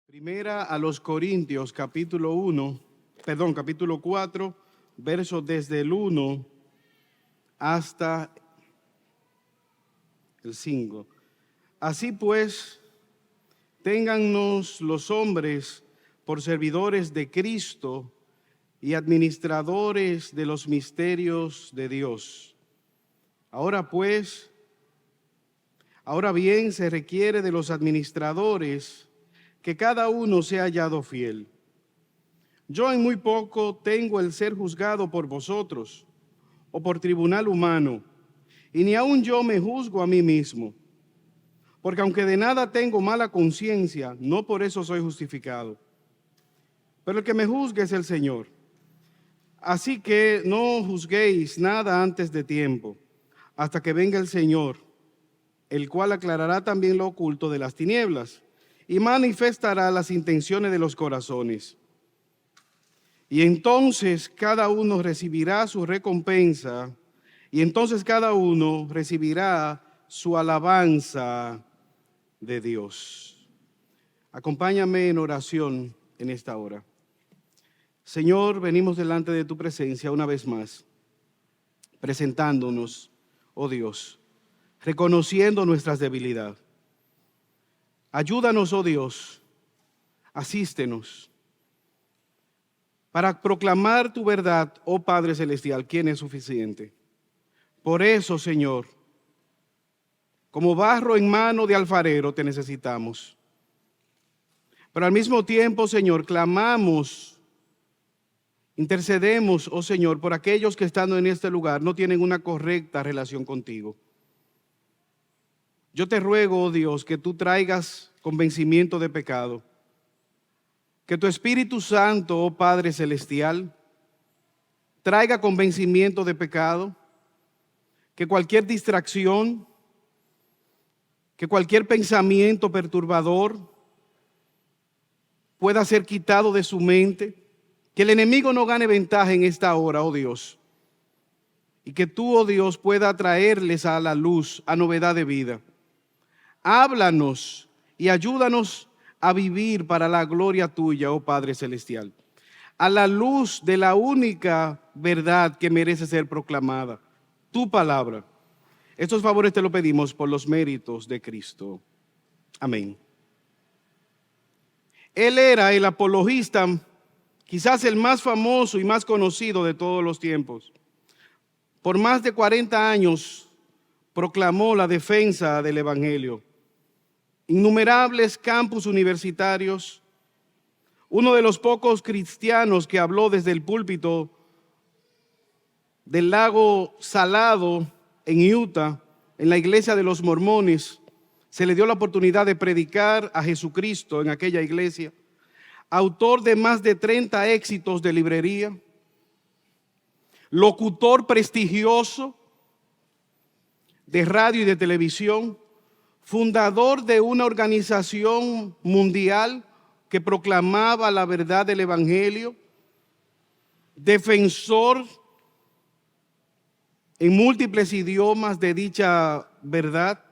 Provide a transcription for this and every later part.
Primera a los Corintios, capítulo 4, versos desde el 1 hasta el 5. Así pues, téngannos los hombres por servidores de Cristo y administradores de los misterios de Dios. Ahora bien, se requiere de los administradores que cada uno sea hallado fiel. Yo en muy poco tengo el ser juzgado por vosotros o por tribunal humano, y ni aun yo me juzgo a mí mismo, porque aunque de nada tengo mala conciencia, no por eso soy justificado. Pero el que me juzgue es el Señor. Así que no juzguéis nada antes de tiempo, hasta que venga el Señor, el cual aclarará también lo oculto de las tinieblas y manifestará las intenciones de los corazones. Y entonces cada uno recibirá su recompensa, y entonces cada uno recibirá su alabanza de Dios. Acompáñame en oración en esta hora. Señor, venimos delante de tu presencia una vez más, presentándonos, oh Dios, reconociendo nuestras debilidades. Ayúdanos, oh Dios, asístenos para proclamar tu verdad, oh Padre Celestial, quien es suficiente. Por eso, Señor, como barro en mano de alfarero te necesitamos. Pero al mismo tiempo, Señor, clamamos, intercedemos, oh Señor, por aquellos que estando en este lugar no tienen una correcta relación contigo. Yo te ruego, oh Dios, que tú traigas convencimiento de pecado. Que tu Espíritu Santo, oh Padre Celestial, traiga convencimiento de pecado. Que cualquier distracción, que cualquier pensamiento perturbador pueda ser quitado de su mente. Que el enemigo no gane ventaja en esta hora, oh Dios. Y que tú, oh Dios, pueda traerles a la luz, a novedad de vida. Háblanos y ayúdanos a vivir para la gloria tuya, oh Padre Celestial, a la luz de la única verdad que merece ser proclamada, tu palabra. Estos favores te lo pedimos por los méritos de Cristo. Amén. Él era el apologista, quizás el más famoso y más conocido de todos los tiempos. Por más de 40 años proclamó la defensa del Evangelio. Innumerables campus universitarios. Uno de los pocos cristianos que habló desde el púlpito del lago Salado en Utah, en la iglesia de los mormones. Se le dio la oportunidad de predicar a Jesucristo en aquella iglesia. Autor de más de 30 éxitos de librería. Locutor prestigioso de radio y de televisión. Fundador de una organización mundial que proclamaba la verdad del Evangelio. Defensor en múltiples idiomas de dicha verdad.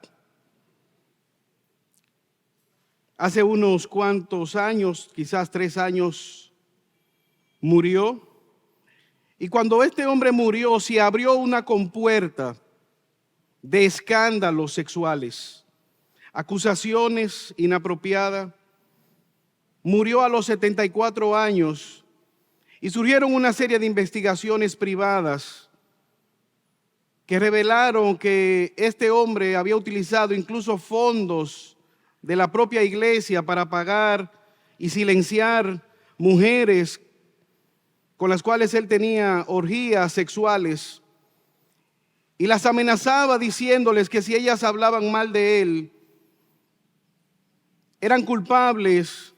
Hace unos cuantos años, quizás 3 años, murió. Y cuando este hombre murió, se abrió una compuerta de escándalos sexuales, acusaciones inapropiadas. Murió a los 74 años y surgieron una serie de investigaciones privadas que revelaron que este hombre había utilizado incluso fondos de la propia iglesia para pagar y silenciar mujeres con las cuales él tenía orgías sexuales, y las amenazaba diciéndoles que si ellas hablaban mal de él, eran culpables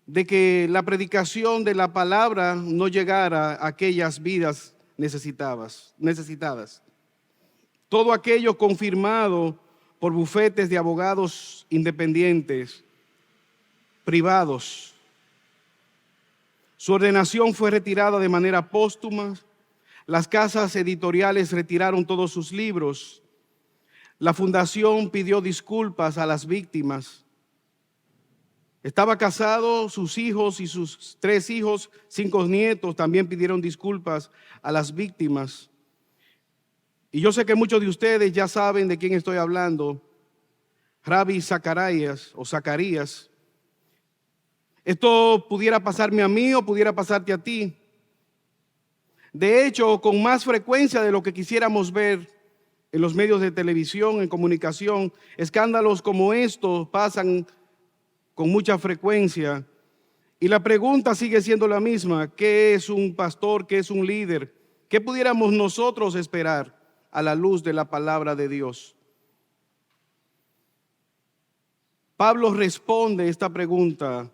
de que la predicación de la palabra no llegara a aquellas vidas necesitadas. Todo aquello confirmado por bufetes de abogados independientes, privados. Su ordenación fue retirada de manera póstuma. Las casas editoriales retiraron todos sus libros. La fundación pidió disculpas a las víctimas. Estaba casado, sus hijos y sus 3 hijos, 5 nietos también pidieron disculpas a las víctimas. Y yo sé que muchos de ustedes ya saben de quién estoy hablando, Ravi Zacarías o Zacarías. Esto pudiera pasarme a mí o pudiera pasarte a ti. De hecho, con más frecuencia de lo que quisiéramos ver en los medios de televisión, en comunicación, escándalos como estos pasan con mucha frecuencia. Y la pregunta sigue siendo la misma: ¿qué es un pastor? ¿Qué es un líder? ¿Qué pudiéramos nosotros esperar a la luz de la palabra de Dios? Pablo responde esta pregunta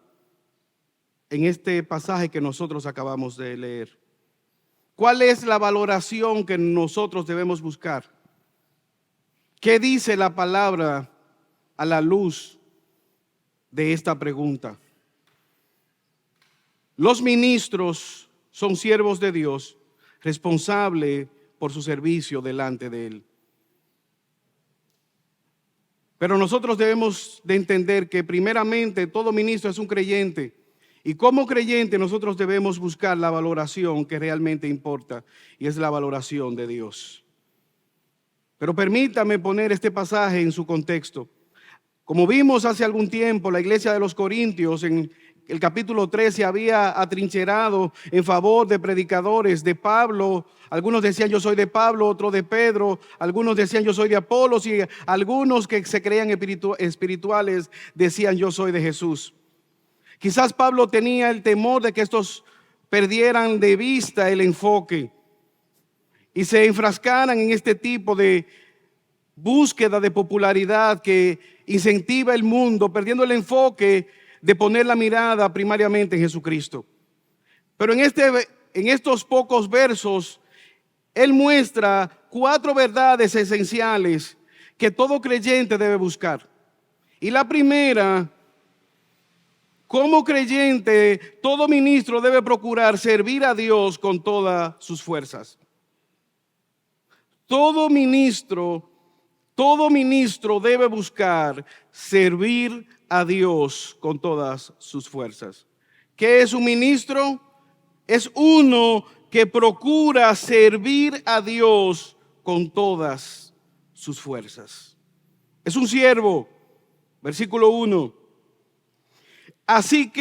en este pasaje que nosotros acabamos de leer. ¿Cuál es la valoración que nosotros debemos buscar? ¿Qué dice la palabra a la luz de esta pregunta? Los ministros son siervos de Dios, responsables por su servicio delante de Él. Pero nosotros debemos de entender que primeramente todo ministro es un creyente. Y como creyente nosotros debemos buscar la valoración que realmente importa, y es la valoración de Dios. Pero permítame poner este pasaje en su contexto. Como vimos hace algún tiempo, la iglesia de los Corintios en el capítulo 3 se había atrincherado en favor de predicadores de Pablo. Algunos decían yo soy de Pablo, otros de Pedro, algunos decían yo soy de Apolos, y algunos que se creían espirituales decían yo soy de Jesús. Quizás Pablo tenía el temor de que estos perdieran de vista el enfoque y se enfrascaran en este tipo de búsqueda de popularidad que incentiva el mundo, perdiendo el enfoque de poner la mirada primariamente en Jesucristo. Pero en estos pocos versos, él muestra 4 verdades esenciales que todo creyente debe buscar. Y la primera: como creyente, todo ministro debe procurar servir a Dios con todas sus fuerzas. Todo ministro debe buscar servir a Dios con todas sus fuerzas. ¿Qué es un ministro? Es uno que procura servir a Dios con todas sus fuerzas. Es un siervo. Versículo 1. Así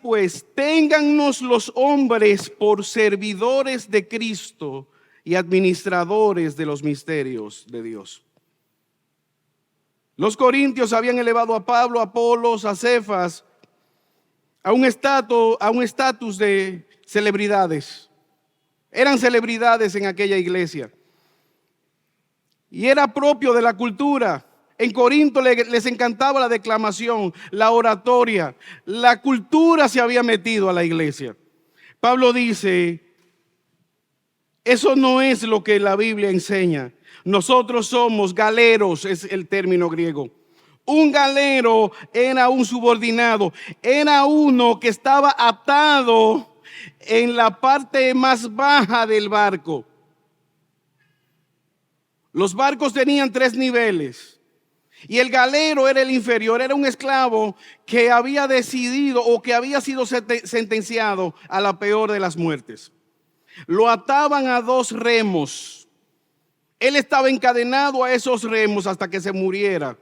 pues, téngannos los hombres por servidores de Cristo y administradores de los misterios de Dios. Los corintios habían elevado a Pablo, a Apolos, a Cefas a un estatus de celebridades. Eran celebridades en aquella iglesia. Y era propio de la cultura. En Corinto les encantaba la declamación, la oratoria. La cultura se había metido a la iglesia. Pablo dice: eso no es lo que la Biblia enseña. Nosotros somos galeros, es el término griego. Un galero era un subordinado, era uno que estaba atado en la parte más baja del barco. Los barcos tenían 3 niveles. Y el galero era el inferior, era un esclavo que había decidido o que había sido sentenciado a la peor de las muertes. Lo ataban a 2 remos. Él estaba encadenado a esos remos hasta que se muriera.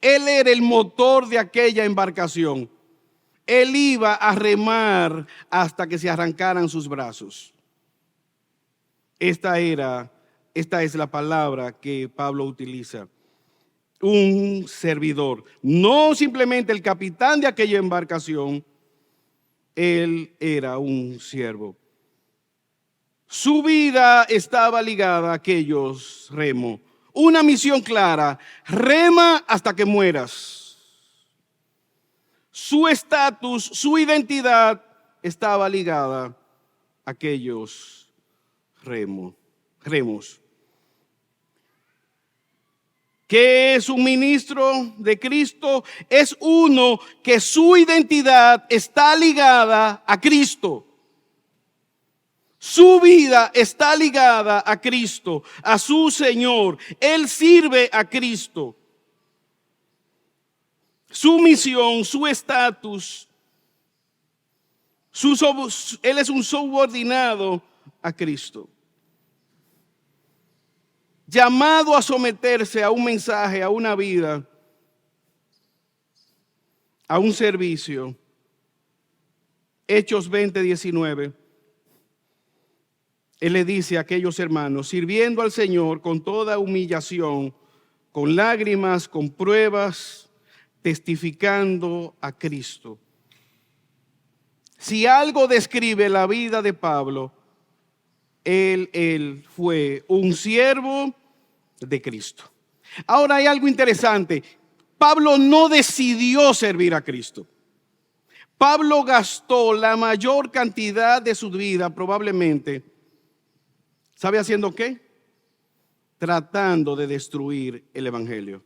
Él era el motor de aquella embarcación. Él iba a remar hasta que se arrancaran sus brazos. Esta es la palabra que Pablo utiliza. Un servidor, no simplemente el capitán de aquella embarcación, él era un siervo. Su vida estaba ligada a aquellos remos. Una misión clara: rema hasta que mueras. Su estatus, su identidad estaba ligada a aquellos remos. ¿Qué es un ministro de Cristo? Es uno que su identidad está ligada a Cristo. Su vida está ligada a Cristo, a su Señor. Él sirve a Cristo. su misión, su estatus. Él es un subordinado a Cristo, llamado a someterse a un mensaje, a una vida, a un servicio. Hechos 20:19. Él le dice a aquellos hermanos, sirviendo al Señor con toda humillación, con lágrimas, con pruebas, testificando a Cristo. Si algo describe la vida de Pablo, él fue un siervo de Cristo. Ahora hay algo interesante. Pablo no decidió servir a Cristo. Pablo gastó la mayor cantidad de su vida probablemente, ¿sabe haciendo qué? Tratando de destruir el evangelio.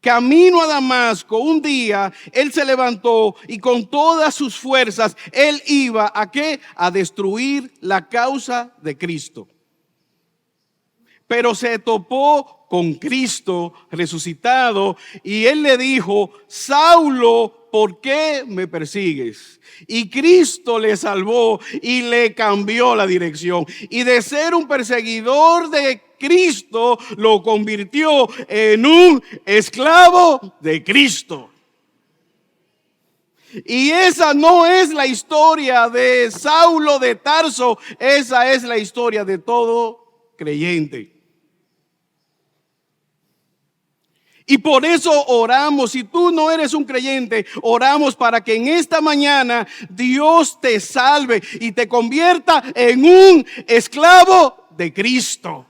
Camino a Damasco, un día él se levantó y con todas sus fuerzas él iba ¿a qué? A destruir la causa de Cristo. Pero se topó con Cristo resucitado y él le dijo, Saulo, ¿por qué me persigues? Y Cristo le salvó y le cambió la dirección. Y de ser un perseguidor de Cristo, lo convirtió en un esclavo de Cristo. Y esa no es la historia de Saulo de Tarso, esa es la historia de todo creyente. Y por eso oramos. Si tú no eres un creyente, oramos para que en esta mañana Dios te salve y te convierta en un esclavo de Cristo.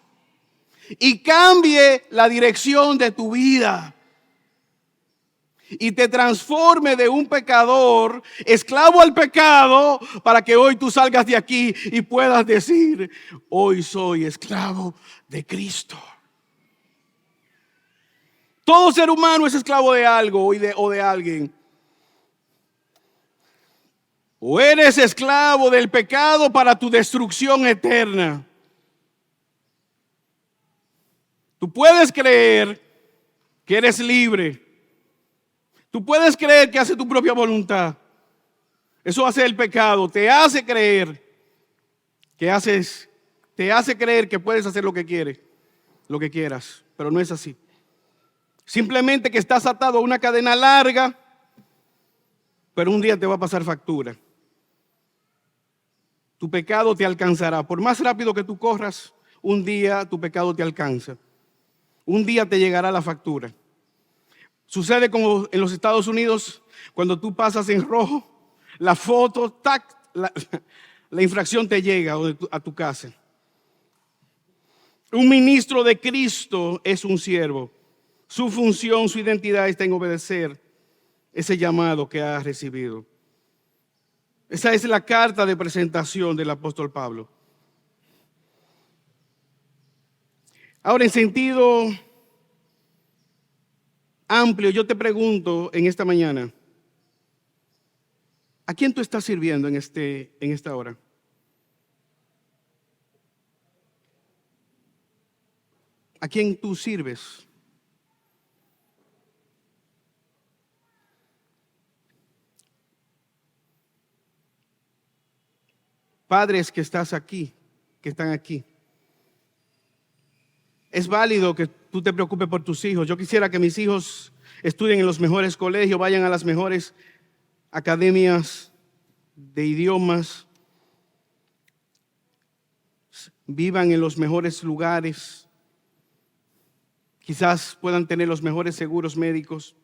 Y cambie la dirección de tu vida. Y te transforme de un pecador, esclavo al pecado, para que hoy tú salgas de aquí y puedas decir, hoy soy esclavo de Cristo. Todo ser humano es esclavo de algo o de alguien. O eres esclavo del pecado para tu destrucción eterna. Tú puedes creer que eres libre. Tú puedes creer que haces tu propia voluntad. Eso hace el pecado. Te hace creer que puedes hacer lo que quieres, lo que quieras, pero no es así. Simplemente que estás atado a una cadena larga, pero un día te va a pasar factura. Tu pecado te alcanzará. Por más rápido que tú corras, un día tu pecado te alcanza. Un día te llegará la factura. Sucede como en los Estados Unidos, cuando tú pasas en rojo, la foto, la infracción te llega a tu casa. Un ministro de Cristo es un siervo. Su función, su identidad está en obedecer ese llamado que ha recibido. Esa es la carta de presentación del apóstol Pablo. Ahora, en sentido amplio, yo te pregunto en esta mañana, ¿a quién tú estás sirviendo en esta hora? ¿A quién tú sirves? Padres que están aquí. Es válido que tú te preocupes por tus hijos. Yo quisiera que mis hijos estudien en los mejores colegios, vayan a las mejores academias de idiomas, vivan en los mejores lugares, quizás puedan tener los mejores seguros médicos.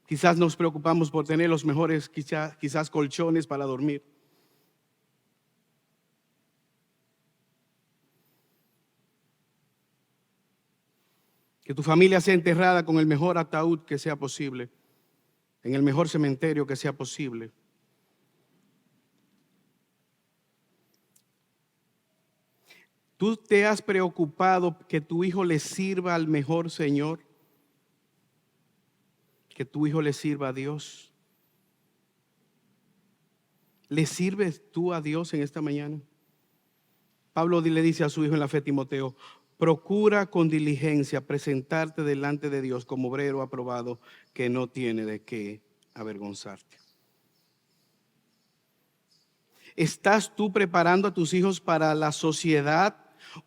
Quizás nos preocupamos por tener los mejores, quizás colchones para dormir. Que tu familia sea enterrada con el mejor ataúd que sea posible, en el mejor cementerio que sea posible. ¿Tú te has preocupado que tu hijo le sirva al mejor Señor? Que tu hijo le sirva a Dios. ¿Le sirves tú a Dios en esta mañana? Pablo le dice a su hijo en la fe, Timoteo, procura con diligencia presentarte delante de Dios como obrero aprobado que no tiene de qué avergonzarte. ¿Estás tú preparando a tus hijos para la sociedad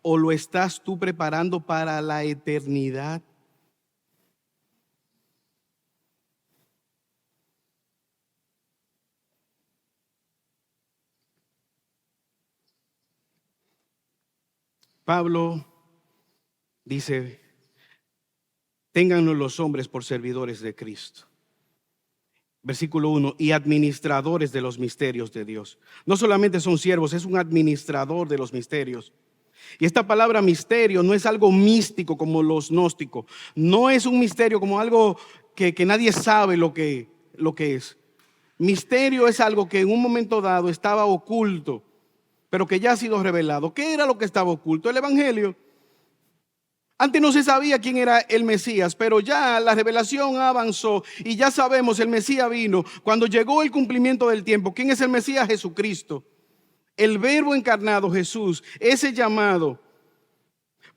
o lo estás tú preparando para la eternidad? Pablo dice, téngannos los hombres por servidores de Cristo. Versículo 1, y administradores de los misterios de Dios. No solamente son siervos, es un administrador de los misterios. Y esta palabra misterio no es algo místico como los gnósticos. No es un misterio como algo que nadie sabe lo que es. Misterio es algo que en un momento dado estaba oculto, pero que ya ha sido revelado. ¿Qué era lo que estaba oculto? El evangelio. Antes no se sabía quién era el Mesías, pero ya la revelación avanzó y ya sabemos, el Mesías vino. Cuando llegó el cumplimiento del tiempo, ¿quién es el Mesías? Jesucristo. El Verbo encarnado, Jesús, ese llamado.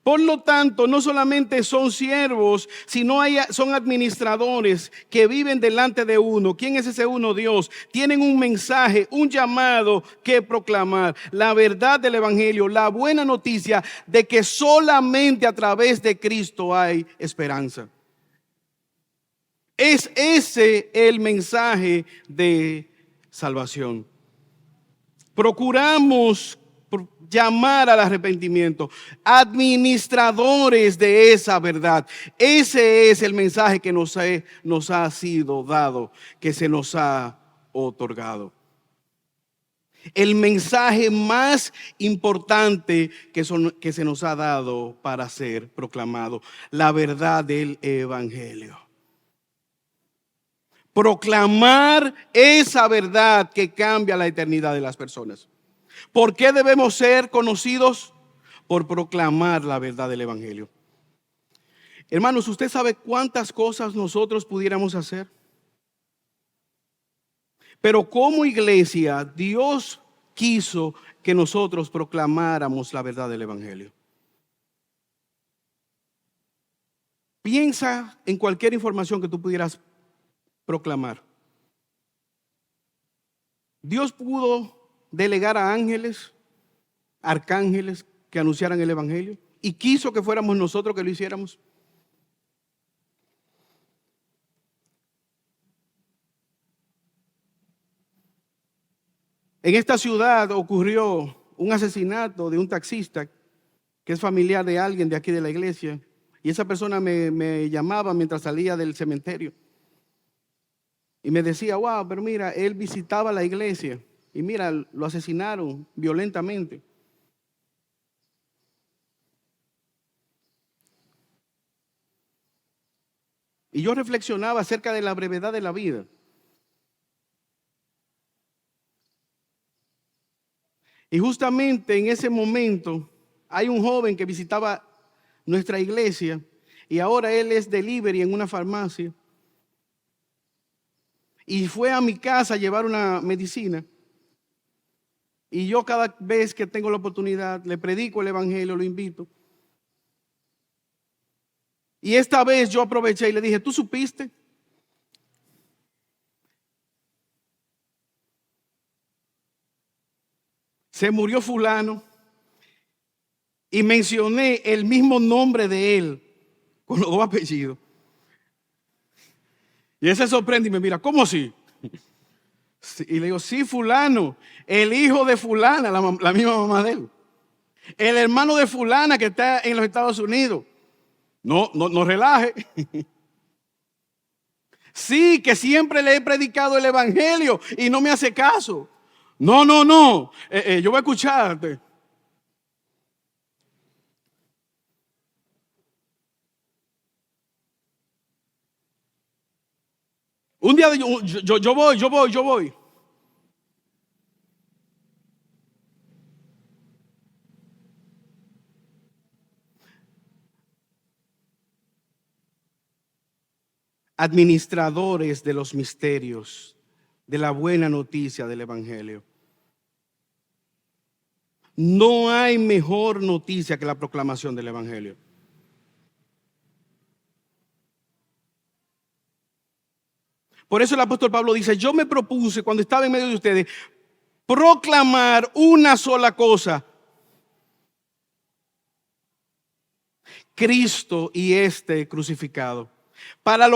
Por lo tanto, no solamente son siervos, sino son administradores que viven delante de uno. ¿Quién es ese uno? Dios. Tienen un mensaje, un llamado que proclamar. La verdad del evangelio, la buena noticia de que solamente a través de Cristo hay esperanza. Es ese el mensaje de salvación. Procuramos llamar al arrepentimiento, administradores de esa verdad. Ese es el mensaje que nos ha sido dado, que se nos ha otorgado. El mensaje más importante que se nos ha dado para ser proclamado, la verdad del evangelio. Proclamar esa verdad que cambia la eternidad de las personas. ¿Por qué debemos ser conocidos? Por proclamar la verdad del evangelio. Hermanos, ¿usted sabe cuántas cosas nosotros pudiéramos hacer? Pero como iglesia, Dios quiso que nosotros proclamáramos la verdad del evangelio. Piensa en cualquier información que tú pudieras proclamar. Dios pudo delegar a ángeles, arcángeles que anunciaran el evangelio y quiso que fuéramos nosotros que lo hiciéramos. En esta ciudad ocurrió un asesinato de un taxista que es familiar de alguien de aquí de la iglesia, y esa persona me llamaba mientras salía del cementerio y me decía, wow, pero mira, él visitaba la iglesia y mira, lo asesinaron violentamente. Y yo reflexionaba acerca de la brevedad de la vida. Y justamente en ese momento hay un joven que visitaba nuestra iglesia y ahora él es delivery en una farmacia. Y fue a mi casa a llevar una medicina. Y yo cada vez que tengo la oportunidad le predico el evangelio, lo invito. Y esta vez yo aproveché y le dije, ¿tú supiste? Se murió fulano. Y mencioné el mismo nombre de él, con los dos apellidos. Y él se sorprende y me mira, ¿cómo así? Y le digo, sí, fulano, el hijo de fulana, la misma mamá de él. El hermano de fulana que está en los Estados Unidos. No relaje. Sí, que siempre le he predicado el evangelio y no me hace caso. No. Yo voy a escucharte. Un día yo voy. Administradores de los misterios, de la buena noticia del evangelio. No hay mejor noticia que la proclamación del Evangelio. Por eso el apóstol Pablo dice, yo me propuse cuando estaba en medio de ustedes proclamar una sola cosa: Cristo y este crucificado. Para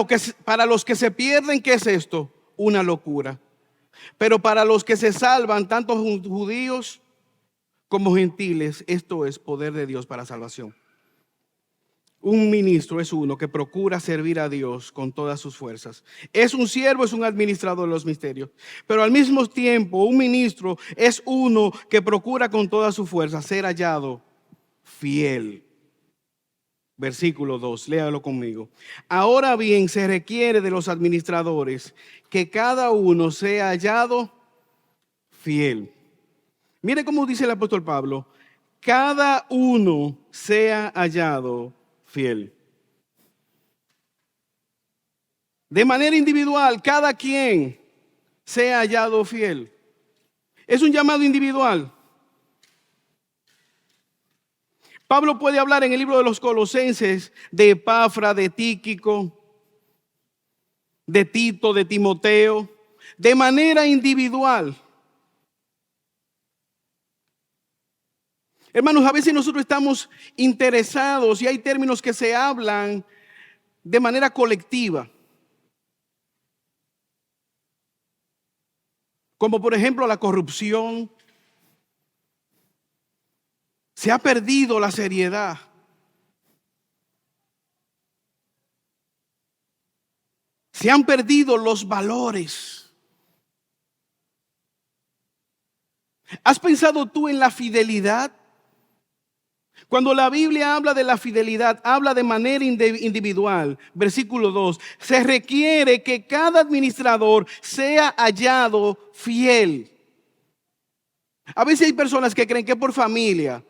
los que se pierden, ¿qué es esto? Una locura. Pero para los que se salvan, tanto judíos como gentiles, esto es poder de Dios para salvación. Un ministro es uno que procura servir a Dios con todas sus fuerzas. Es un siervo, es un administrador de los misterios. Pero al mismo tiempo, un ministro es uno que procura con todas sus fuerzas ser hallado fiel. Versículo 2, léalo conmigo. Ahora bien, se requiere de los administradores que cada uno sea hallado fiel. Mire cómo dice el apóstol Pablo: cada uno sea hallado fiel. De manera individual, cada quien sea hallado fiel. Es un llamado individual. Pablo puede hablar en el libro de los Colosenses de Epafra, de Tíquico, de Tito, de Timoteo, de manera individual. Hermanos, a veces nosotros estamos interesados y hay términos que se hablan de manera colectiva. Como por ejemplo la corrupción. Se ha perdido la seriedad. Se han perdido los valores. ¿Has pensado tú en la fidelidad? Cuando la Biblia habla de la fidelidad, habla de manera individual. Versículo 2. Se requiere que cada administrador sea hallado fiel. A veces hay personas que creen que por familia.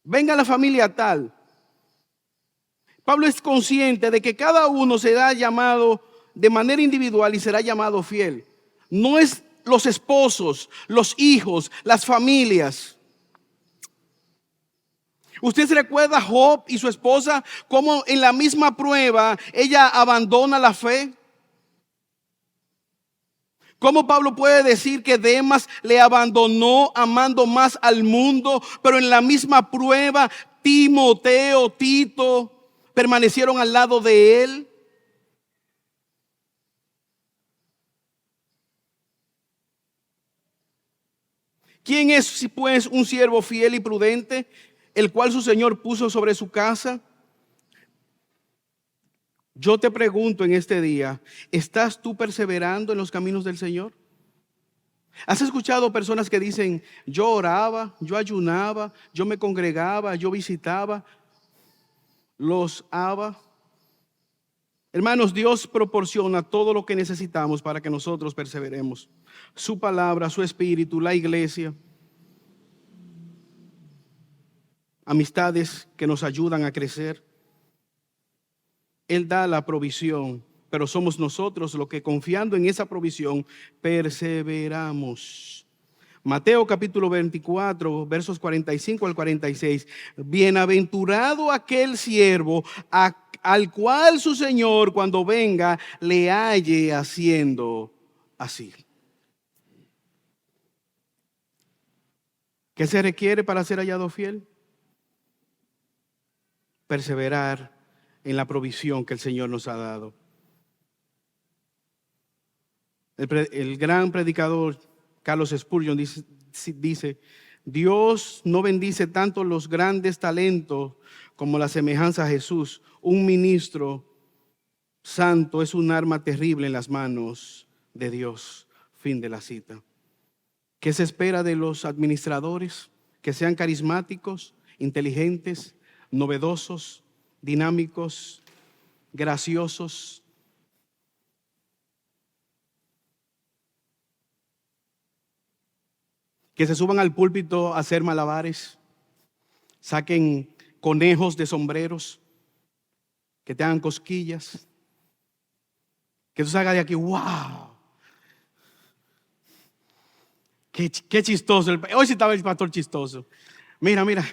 Venga la familia tal. Pablo es consciente de que cada uno será llamado de manera individual y será llamado fiel. No es los esposos, los hijos, las familias. ¿Usted se recuerda a Job y su esposa cómo en la misma prueba ella abandona la fe? ¿Cómo Pablo puede decir que Demas le abandonó amando más al mundo, pero en la misma prueba Timoteo, Tito permanecieron al lado de él? ¿Quién es pues un siervo fiel y prudente, el cual su Señor puso sobre su casa? Yo te pregunto en este día, ¿estás tú perseverando en los caminos del Señor? ¿Has escuchado personas que dicen, yo oraba, yo ayunaba, yo me congregaba, yo visitaba, los aba? Hermanos, Dios proporciona todo lo que necesitamos para que nosotros perseveremos. Su palabra, su espíritu, la iglesia, amistades que nos ayudan a crecer. Él da la provisión, pero somos nosotros los que, confiando en esa provisión, perseveramos. Mateo capítulo 24, versos 45 al 46. Bienaventurado aquel siervo al cual su Señor, cuando venga, le halle haciendo así. ¿Qué se requiere para ser hallado fiel? Perseverar en la provisión que el Señor nos ha dado. El gran predicador Carlos Spurgeon dice, Dios no bendice tanto los grandes talentos como la semejanza a Jesús. Un ministro santo es un arma terrible en las manos de Dios. Fin de la cita. ¿Qué se espera de los administradores? Que sean carismáticos, inteligentes, novedosos, dinámicos, graciosos. Que se suban al púlpito a hacer malabares, saquen conejos de sombreros, que te hagan cosquillas, que tú salgas de aquí, wow. Qué chistoso. Hoy sí estaba el pastor chistoso. Mira, mira.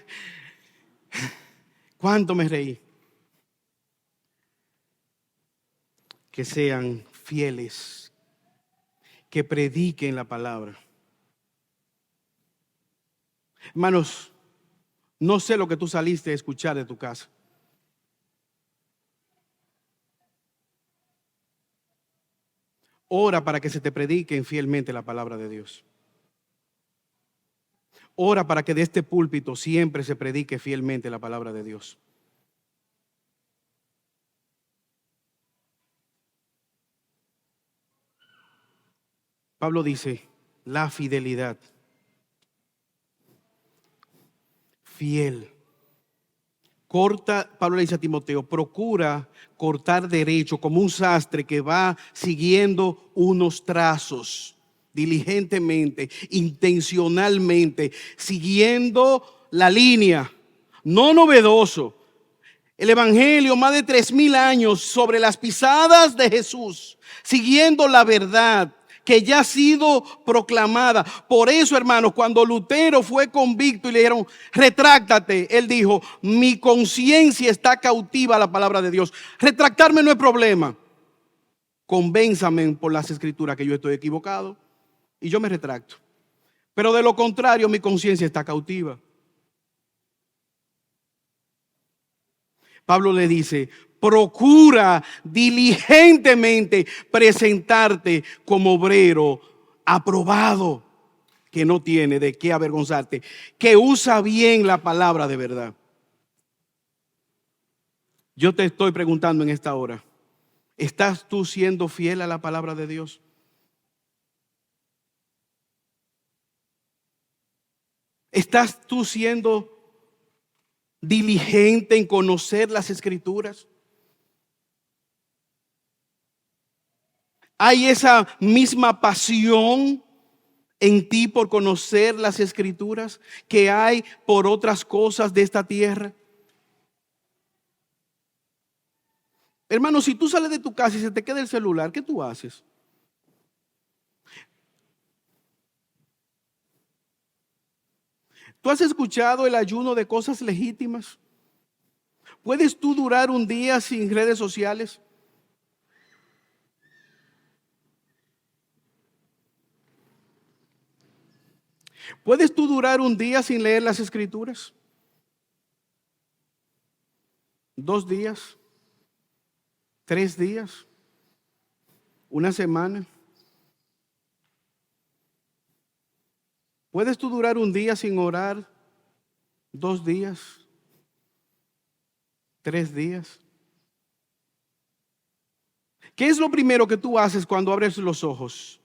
Cuánto me reí. Que sean fieles, que prediquen la palabra. Hermanos, no sé lo que tú saliste a escuchar de tu casa. Ora para que se te predique fielmente la palabra de Dios. Ora para que de este púlpito siempre se predique fielmente la palabra de Dios. Pablo dice, la fidelidad, fiel. Corta, Pablo le dice a Timoteo, procura cortar derecho como un sastre que va siguiendo unos trazos diligentemente, intencionalmente, siguiendo la línea, no novedoso. El Evangelio, más de 3000 años sobre las pisadas de Jesús, siguiendo la verdad que ya ha sido proclamada. Por eso, hermanos, cuando Lutero fue convicto y le dijeron, retráctate, él dijo, mi conciencia está cautiva a la palabra de Dios. Retractarme no es problema. Convénzame por las escrituras que yo estoy equivocado y yo me retracto. Pero de lo contrario, mi conciencia está cautiva. Pablo le dice, procura diligentemente presentarte como obrero aprobado, que no tiene de qué avergonzarte, que usa bien la palabra de verdad. Yo te estoy preguntando en esta hora, ¿estás tú siendo fiel a la palabra de Dios? ¿Estás tú siendo diligente en conocer las escrituras? ¿Hay esa misma pasión en ti por conocer las escrituras que hay por otras cosas de esta tierra? Hermano, si tú sales de tu casa y se te queda el celular, ¿qué tú haces? ¿Tú has escuchado el ayuno de cosas legítimas? ¿Puedes tú durar un día sin redes sociales? ¿Puedes tú durar un día sin leer las escrituras? 2 días, 3 días, una semana. ¿Puedes tú durar un día sin orar? 2 días, 3 días. ¿Qué es lo primero que tú haces cuando abres los ojos?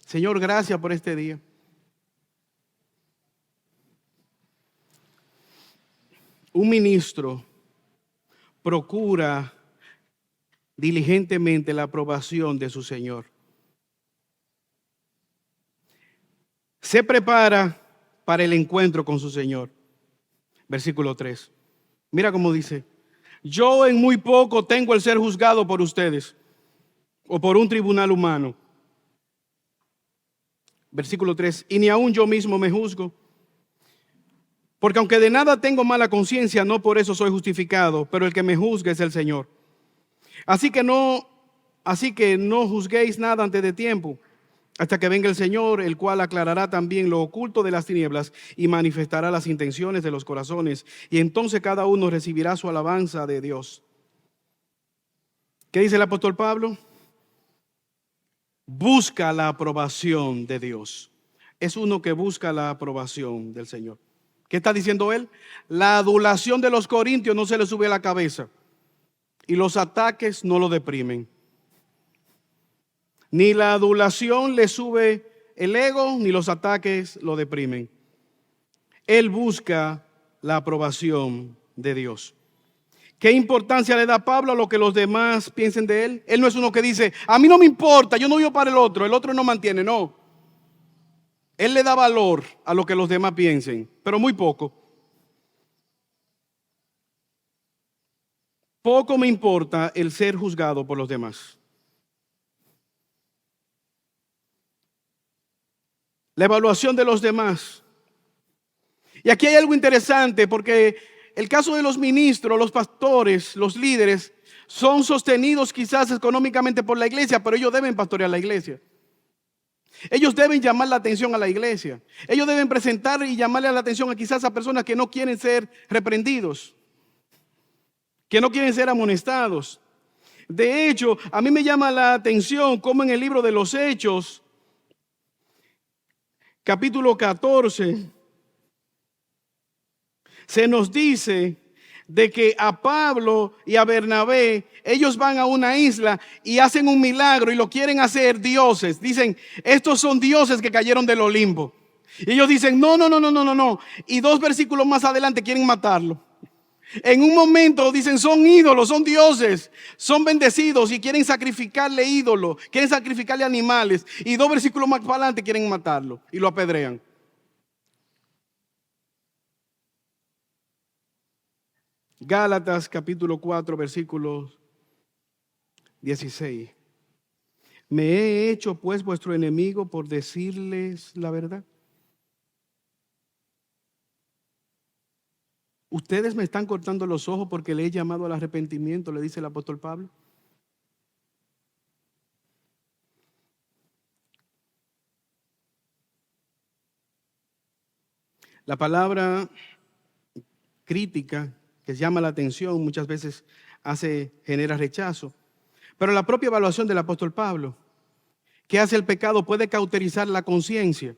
Señor, gracias por este día. Un ministro procura diligentemente la aprobación de su Señor. Se prepara para el encuentro con su Señor. Versículo 3. Mira cómo dice, yo en muy poco tengo el ser juzgado por ustedes o por un tribunal humano. Versículo 3, y ni aún yo mismo me juzgo. Porque aunque de nada tengo mala conciencia, no por eso soy justificado, pero el que me juzga es el Señor. Así que no juzguéis nada antes de tiempo, hasta que venga el Señor, el cual aclarará también lo oculto de las tinieblas y manifestará las intenciones de los corazones. Y entonces cada uno recibirá su alabanza de Dios. ¿Qué dice el apóstol Pablo? Busca la aprobación de Dios. Es uno que busca la aprobación del Señor. ¿Qué está diciendo él? La adulación de los corintios no se le sube a la cabeza y los ataques no lo deprimen. Ni la adulación le sube el ego, ni los ataques lo deprimen. Él busca la aprobación de Dios. ¿Qué importancia le da Pablo a lo que los demás piensen de él? Él no es uno que dice, a mí no me importa, yo no vivo para el otro no mantiene, no. Él le da valor a lo que los demás piensen, pero muy poco. Poco me importa el ser juzgado por los demás. la evaluación de los demás. Y aquí hay algo interesante, porque el caso de los ministros, los pastores, los líderes, son sostenidos quizás económicamente por la iglesia, pero ellos deben pastorear la iglesia. Ellos deben llamar la atención a la iglesia. Ellos deben presentar y llamarle la atención a quizás a personas que no quieren ser reprendidos, que no quieren ser amonestados. De hecho, a mí me llama la atención cómo en el libro de los Hechos, capítulo 14, se nos dice de que a Pablo y a Bernabé, ellos van a una isla y hacen un milagro y lo quieren hacer dioses. Dicen, estos son dioses que cayeron del Olimpo. Y ellos dicen, no. Y 2 versículos más adelante quieren matarlo. En un momento dicen, son ídolos, son dioses, son bendecidos y quieren sacrificarle ídolos, quieren sacrificarle animales. Y 2 versículos más para adelante quieren matarlo y lo apedrean. Gálatas capítulo 4 versículo 16. ¿Me he hecho pues vuestro enemigo por decirles la verdad? Ustedes me están cortando los ojos porque le he llamado al arrepentimiento, le dice el apóstol Pablo. La palabra crítica que llama la atención muchas veces genera rechazo. Pero la propia evaluación del apóstol Pablo, que hace el pecado, puede cauterizar la conciencia.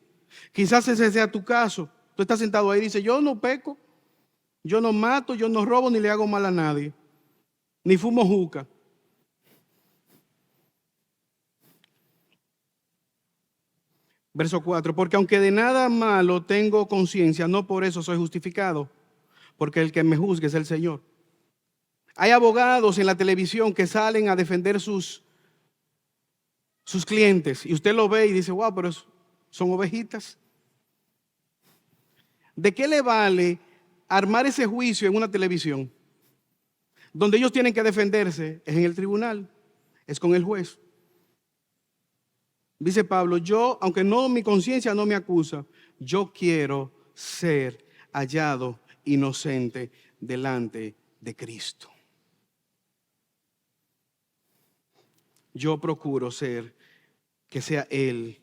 Quizás ese sea tu caso. Tú estás sentado ahí y dices, yo no peco, yo no mato, yo no robo ni le hago mal a nadie, ni fumo juca. Verso 4, porque aunque de nada malo tengo conciencia, no por eso soy justificado, porque el que me juzgue es el Señor. Hay abogados en la televisión que salen a defender sus clientes y usted lo ve y dice, wow, pero son ovejitas. ¿De qué le vale armar ese juicio en una televisión? Donde ellos tienen que defenderse es en el tribunal, es con el juez. Dice Pablo, yo, aunque mi conciencia no me acusa, yo quiero ser hallado inocente delante de Cristo. Yo procuro que sea Él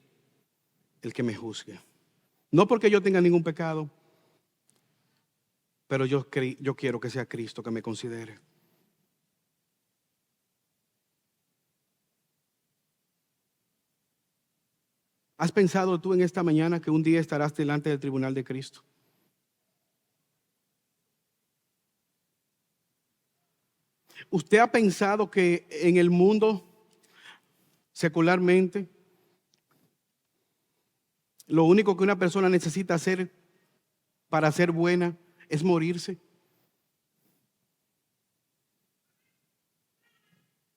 el que me juzgue. No porque yo tenga ningún pecado, pero yo quiero que sea Cristo que me considere. ¿Has pensado tú en esta mañana que un día estarás delante del tribunal de Cristo? ¿Usted ha pensado que en el mundo, secularmente, lo único que una persona necesita hacer para ser buena es morirse?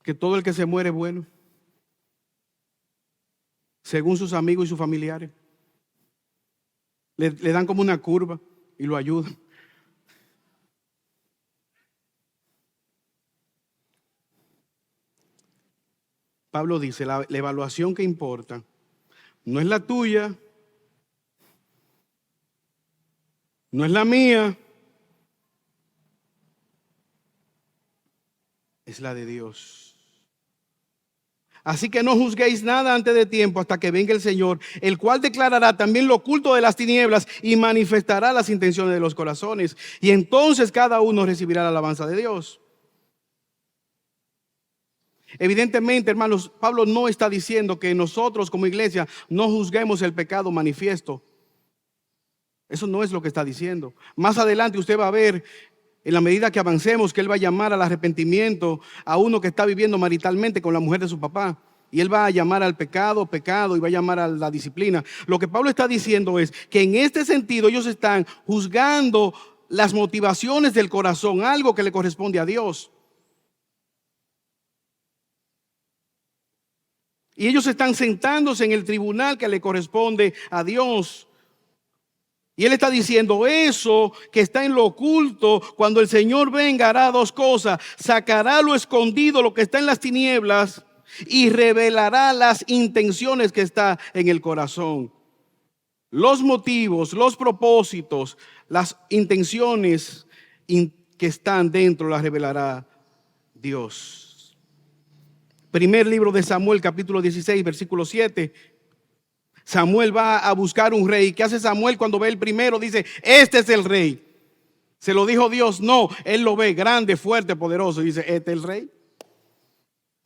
Que todo el que se muere es bueno, según sus amigos y sus familiares. Le dan como una curva y lo ayudan. Pablo dice, la evaluación que importa no es la tuya, no es la mía, es la de Dios. Así que no juzguéis nada antes de tiempo hasta que venga el Señor, el cual declarará también lo oculto de las tinieblas y manifestará las intenciones de los corazones. Y entonces cada uno recibirá la alabanza de Dios. Evidentemente, hermanos, Pablo no está diciendo que nosotros como iglesia no juzguemos el pecado manifiesto. Eso no es lo que está diciendo. Más adelante usted va a ver, en la medida que avancemos, que él va a llamar al arrepentimiento a uno que está viviendo maritalmente con la mujer de su papá. Y él va a llamar al pecado, y va a llamar a la disciplina. Lo que Pablo está diciendo es que en este sentido ellos están juzgando las motivaciones del corazón, algo que le corresponde a Dios. Y ellos están sentándose en el tribunal que le corresponde a Dios. Y él está diciendo eso que está en lo oculto. Cuando el Señor venga hará 2 cosas. Sacará lo escondido, lo que está en las tinieblas, y revelará las intenciones que está en el corazón. Los motivos, los propósitos, las intenciones que están dentro las revelará Dios. Primer libro de Samuel, capítulo 16, versículo 7. Samuel va a buscar un rey. ¿Qué hace Samuel cuando ve el primero? Dice, este es el rey. Se lo dijo Dios. No, él lo ve grande, fuerte, poderoso. Y dice, este es el rey.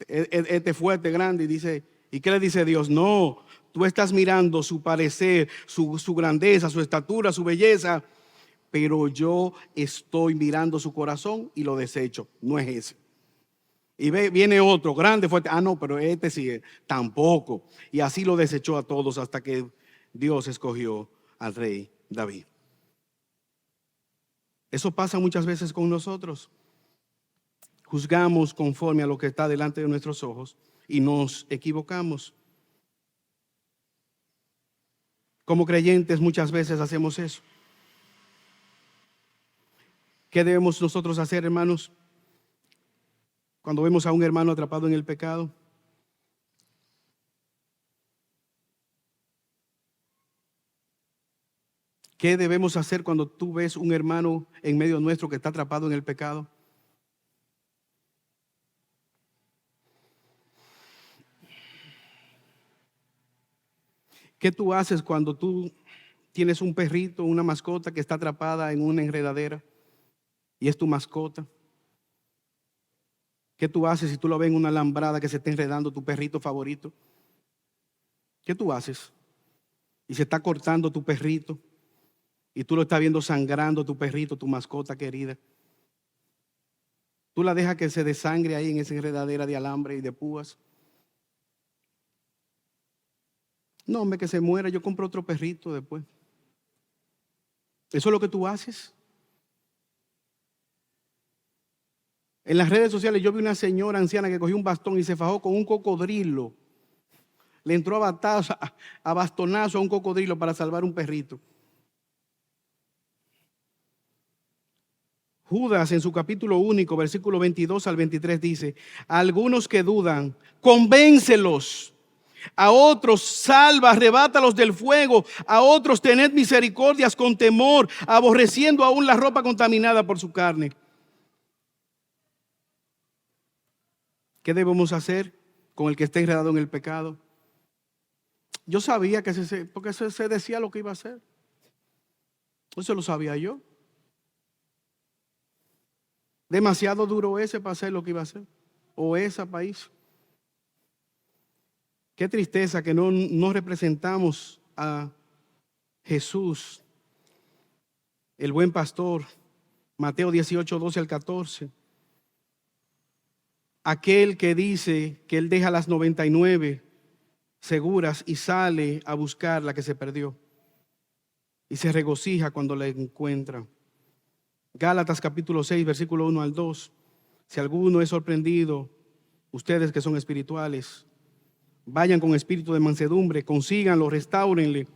Este fuerte, grande. Y dice, ¿y qué le dice Dios? No, tú estás mirando su parecer, su grandeza, su estatura, su belleza. Pero yo estoy mirando su corazón y lo desecho. No es ese. Y viene otro, grande, fuerte. Ah, no, pero este sí, tampoco. Y así lo desechó a todos hasta que Dios escogió al rey David. Eso pasa muchas veces con nosotros. Juzgamos conforme a lo que está delante de nuestros ojos y nos equivocamos. Como creyentes muchas veces hacemos eso. ¿Qué debemos nosotros hacer, hermanos? Cuando vemos a un hermano atrapado en el pecado. ¿Qué debemos hacer cuando tú ves un hermano en medio nuestro que está atrapado en el pecado? ¿Qué tú haces cuando tú tienes un perrito, una mascota que está atrapada en una enredadera y es tu mascota? ¿Qué tú haces si tú lo ves en una alambrada que se está enredando tu perrito favorito? ¿Qué tú haces? Y se está cortando tu perrito y tú lo estás viendo sangrando tu perrito, tu mascota querida. Tú la dejas que se desangre ahí en esa enredadera de alambre y de púas. No, hombre, que se muera, yo compro otro perrito después. ¿Eso es lo que tú haces? En las redes sociales yo vi una señora anciana que cogió un bastón y se fajó con un cocodrilo. Le entró a bastonazo a un cocodrilo para salvar un perrito. Judas en su capítulo único, versículo 22 al 23 dice, a algunos que dudan, convéncelos. A otros salva, arrebátalos del fuego. A otros tened misericordias con temor, aborreciendo aún la ropa contaminada por su carne. ¿Qué debemos hacer con el que está enredado en el pecado? Yo sabía que porque se decía lo que iba a hacer. Eso lo sabía yo. Demasiado duro ese para hacer lo que iba a hacer. O esa país. Qué tristeza que no representamos a Jesús, el buen pastor. Mateo 18, 12 al 14. Aquel que dice que él deja las 99 seguras y sale a buscar la que se perdió. Y se regocija cuando la encuentra. Gálatas capítulo 6, versículo 1 al 2. Si alguno es sorprendido, ustedes que son espirituales, vayan con espíritu de mansedumbre, consíganlo, restáurenle.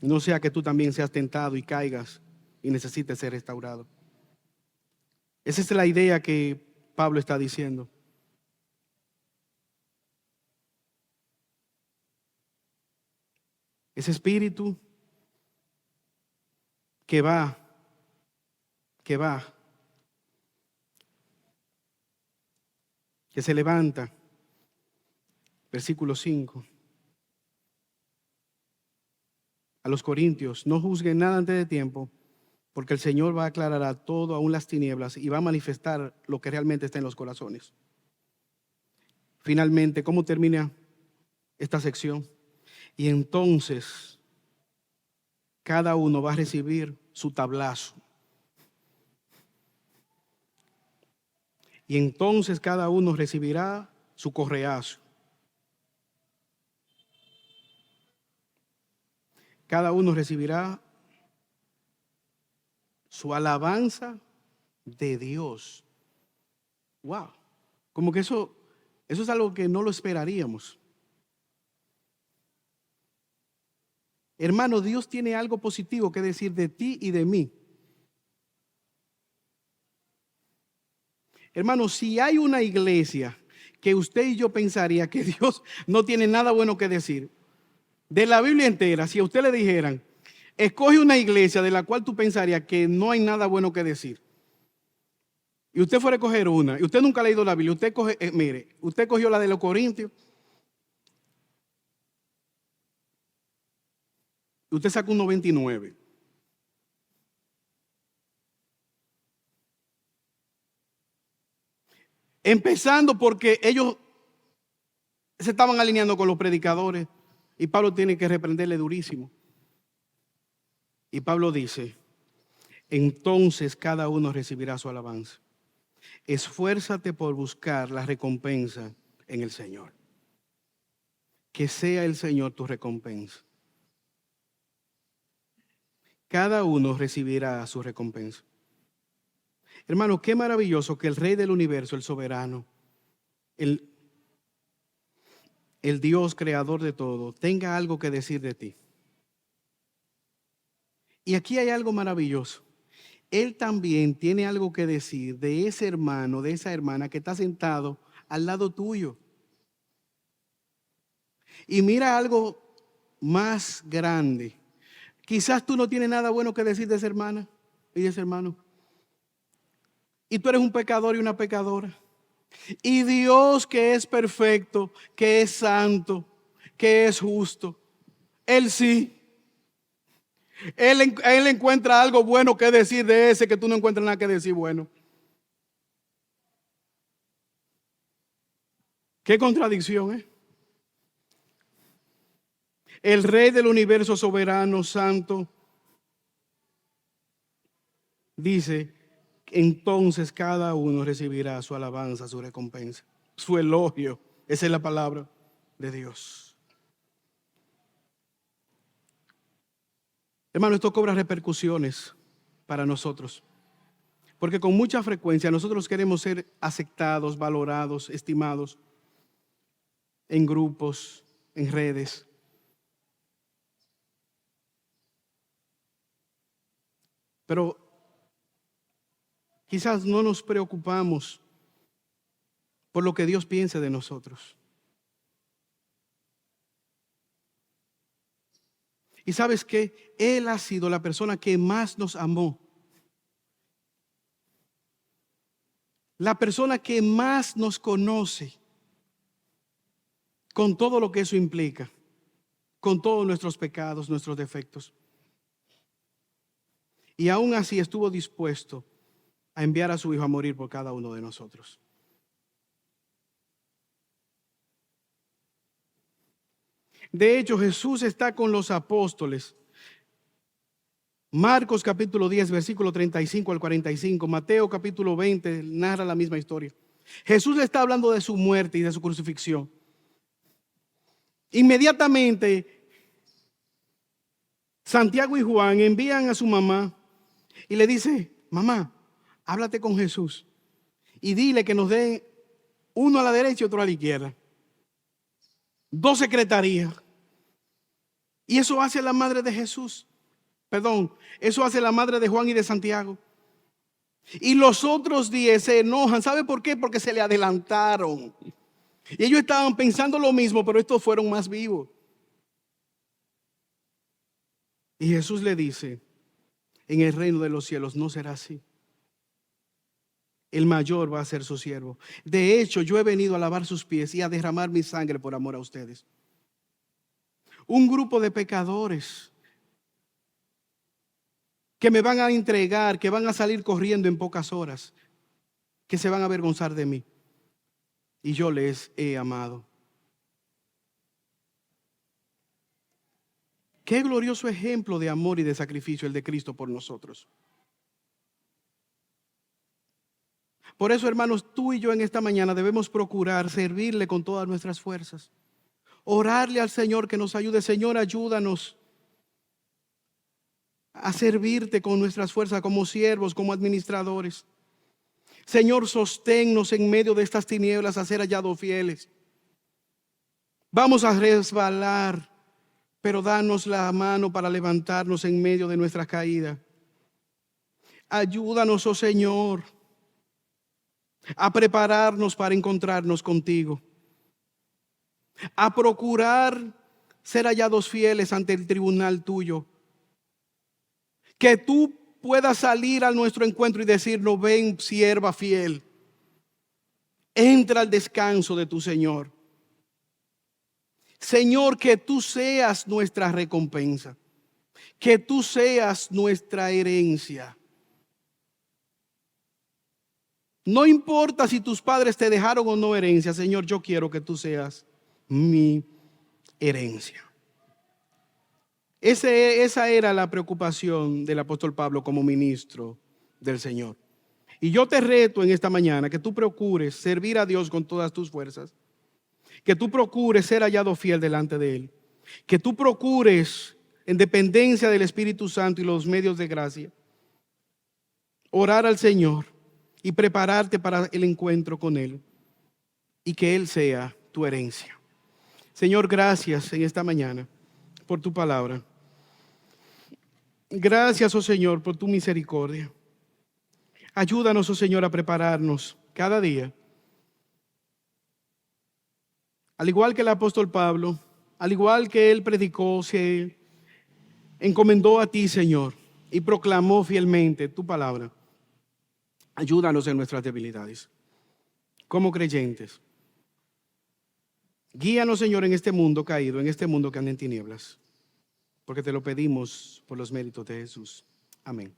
No sea que tú también seas tentado y caigas y necesites ser restaurado. Esa es la idea que Pablo está diciendo. Ese espíritu que va, que se levanta. Versículo 5. A los corintios, no juzguen nada antes de tiempo, porque el Señor va a aclarar a todo, aún las tinieblas, y va a manifestar lo que realmente está en los corazones. Finalmente, ¿cómo termina esta sección? Y entonces, cada uno va a recibir su tablazo. Y entonces cada uno recibirá su correazo. Cada uno recibirá su alabanza de Dios. Wow. Como que eso es algo que no lo esperaríamos. Hermano, Dios tiene algo positivo que decir de ti y de mí. Hermano, si hay una iglesia que usted y yo pensaría que Dios no tiene nada bueno que decir, de la Biblia entera, si a usted le dijeran, escoge una iglesia de la cual tú pensarías que no hay nada bueno que decir, y usted fuera a coger una, y usted nunca ha leído la Biblia, usted coge, mire, usted cogió la de los Corintios, y usted saca un 99. Empezando porque ellos se estaban alineando con los predicadores, y Pablo tiene que reprenderle durísimo. Y Pablo dice, entonces cada uno recibirá su alabanza. Esfuérzate por buscar la recompensa en el Señor. Que sea el Señor tu recompensa. Cada uno recibirá su recompensa. Hermano, qué maravilloso que el Rey del universo, el soberano, el Dios creador de todo, tenga algo que decir de ti. Y aquí hay algo maravilloso. Él también tiene algo que decir de ese hermano, de esa hermana que está sentado al lado tuyo. Y mira algo más grande. Quizás tú no tienes nada bueno que decir de esa hermana y de ese hermano. Y tú eres un pecador y una pecadora. Y Dios, que es perfecto, que es santo, que es justo, Él sí. Él encuentra algo bueno que decir de ese que tú no encuentras nada que decir bueno. Qué contradicción, ¿eh? El Rey del universo soberano, santo, dice, entonces cada uno recibirá su alabanza, su recompensa, su elogio. Esa es la palabra de Dios. Hermano, esto cobra repercusiones para nosotros. Porque con mucha frecuencia nosotros queremos ser aceptados, valorados, estimados en grupos, en redes. Pero quizás no nos preocupamos por lo que Dios piense de nosotros. Y sabes que Él ha sido la persona que más nos amó. La persona que más nos conoce, con todo lo que eso implica, con todos nuestros pecados, nuestros defectos. Y aún así estuvo dispuesto a enviar a su Hijo a morir por cada uno de nosotros. De hecho, Jesús está con los apóstoles. Marcos capítulo 10, versículo 35 al 45. Mateo capítulo 20 narra la misma historia. Jesús está hablando de su muerte y de su crucifixión. Inmediatamente, Santiago y Juan envían a su mamá y le dice, mamá, háblate con Jesús y dile que nos den uno a la derecha y otro a la izquierda. 2 secretarías. Y eso hace la madre de Jesús. Perdón, eso hace la madre de Juan y de Santiago. Y los otros 10 se enojan. ¿Sabe por qué? Porque se le adelantaron. Y ellos estaban pensando lo mismo, pero estos fueron más vivos. Y Jesús le dice, en el reino de los cielos no será así. El mayor va a ser su siervo. De hecho, yo he venido a lavar sus pies y a derramar mi sangre por amor a ustedes. Un grupo de pecadores que me van a entregar, que van a salir corriendo en pocas horas, que se van a avergonzar de mí. Y yo les he amado. Qué glorioso ejemplo de amor y de sacrificio el de Cristo por nosotros. Por eso, hermanos, tú y yo en esta mañana debemos procurar servirle con todas nuestras fuerzas. Orarle al Señor que nos ayude. Señor, ayúdanos a servirte con nuestras fuerzas como siervos, como administradores. Señor, sosténnos en medio de estas tinieblas a ser hallados fieles. Vamos a resbalar, pero danos la mano para levantarnos en medio de nuestra caída. Ayúdanos, oh Señor, a prepararnos para encontrarnos contigo, a procurar ser hallados fieles ante el tribunal tuyo. Que tú puedas salir a nuestro encuentro y decirnos: ven, sierva fiel, entra al descanso de tu Señor. Señor, que tú seas nuestra recompensa, que tú seas nuestra herencia. No importa si tus padres te dejaron o no herencia, Señor, yo quiero que tú seas mi herencia. Esa era la preocupación del apóstol Pablo como ministro del Señor. Y yo te reto en esta mañana que tú procures servir a Dios con todas tus fuerzas, que tú procures ser hallado fiel delante de Él, que tú procures, en dependencia del Espíritu Santo y los medios de gracia, orar al Señor y prepararte para el encuentro con Él, y que Él sea tu herencia. Señor, gracias en esta mañana por tu palabra. Gracias, oh Señor, por tu misericordia. Ayúdanos, oh Señor, a prepararnos cada día. Al igual que el apóstol Pablo, al igual que él predicó, se encomendó a ti, Señor, y proclamó fielmente tu palabra. Ayúdanos en nuestras debilidades, como creyentes. Guíanos, Señor, en este mundo caído, en este mundo que anda en tinieblas, porque te lo pedimos por los méritos de Jesús. Amén.